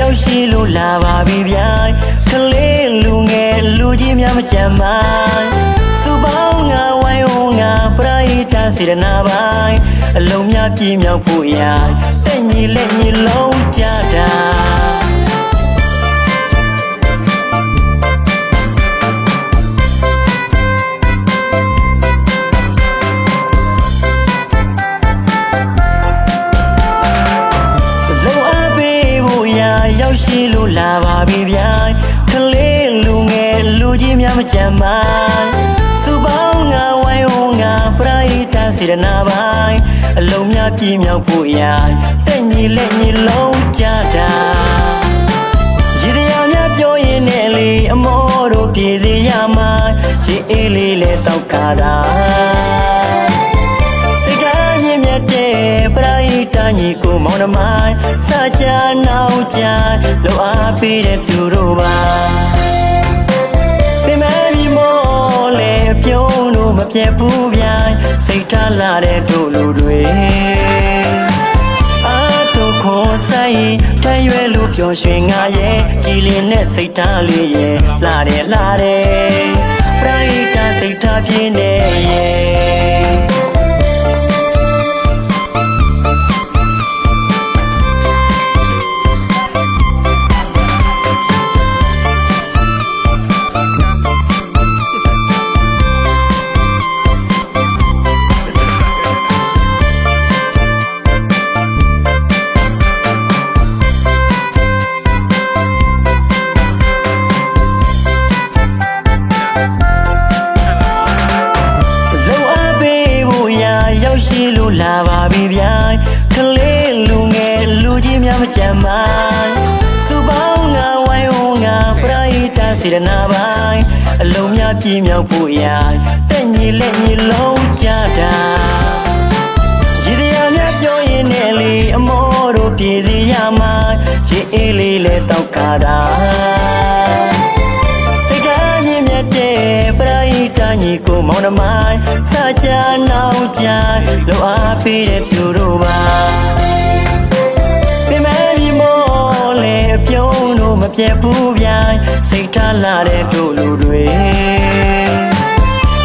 ရောက်ရှိလို့လာပါပြီဗျာကလေးလူငယ်လူကြီးများမကြမ်းပါစုပေါင်းငါဝိုင်းဝန်းငါပရိသတ်စေတနာပိုင်းအလုံးများပြည့်မြောက်ဖို့ရာတဲ့ညီလက်ညီလုံးကြတာရောက်ရှိလို့လာပါပြီဗျာကလေးလူငယ်လူကြီးများမကြမ်းပါစုပေါင်းငါဝိုင်းဝန်းငါပရိသတ်စေတနာပိုင်းအလုံးများပြည့်မြောက်ဖို့ရာတဲ့ညီလက်ညီလုံးကြတာရည်တရားများပြောရင်လည်းလေအမောတို့ပြည်စီရမှာရေအေးလေးလဲတောက်ခါတာပရိသတ်ညီကိုမောင်နှမစာချနောက်ချလောအားပေးတဲ့သူတို့ပါပြမဲဒီမောလေပြုံးလို့မပြတ်ဘူးဗျာစိတ်ထားလာတဲ့တို့လူတွေအာတို့ခေါ်ဆိုင်တရွယ်လို့ပျော်ရွှင်ငါရဲ့ကြည်လင်တဲ့စိတ်ထားလေးရဲ့လာတယ်ပရိသတ်စိတ်ထားပြင်းနေရဲ့ရှိလို့လာပါပြီဗျာကလေးလူငယ်လူကြီးများမကြမ်းပါစုပေါင်းငါဝိုင်းဝန်းငါပရိသတ်စေတနာပိုင်းအလုံးများပြည့်မြောက်ဖို့ရာတဲ့ညီလက်ညီလုံးကြတာရည်တရားများပြောရင်လည်းလေအမောတို့ပြည်စီရမှာရေအေးလေးလဲတောက်ခါတာပရိသတ်ညီကိုမောင်နှမစာချနောက်ချလောအားပေးတဲ့သူတို့ပါပြမဲဒီမောလေပြုံးလို့မပြတ်ဘူးဗျာစိတ်ထားလာတဲ့တို့လူတွေ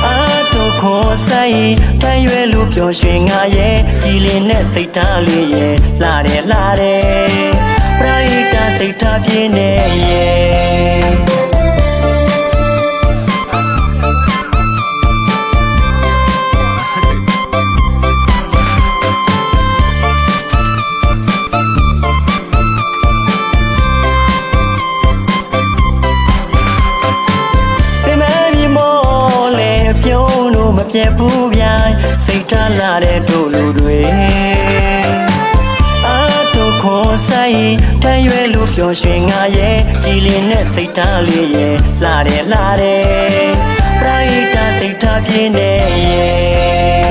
အာတို့ခေါ်ဆိုင်တရွယ်လို့ပျော်ရွှင်ငါရဲ့ကြည်လင်တဲ့စိတ်ထားလေးရဲ့လာတယ်ပရိသတ်စိတ်ထားပြင်းနေရဲ့ပြတ်ဘူးဗျာစိတ်ထားလာတဲ့တို့လူတွေအာတို့ခေါ်ဆိုင်တရွယ်လို့ပျော်ရွှင်ငါရဲ့ကြည်လင်တဲ့စိတ်ထားလေးရဲ့လာတယ်ပရိသတ်စိတ်ထားပြင်းနေရဲ့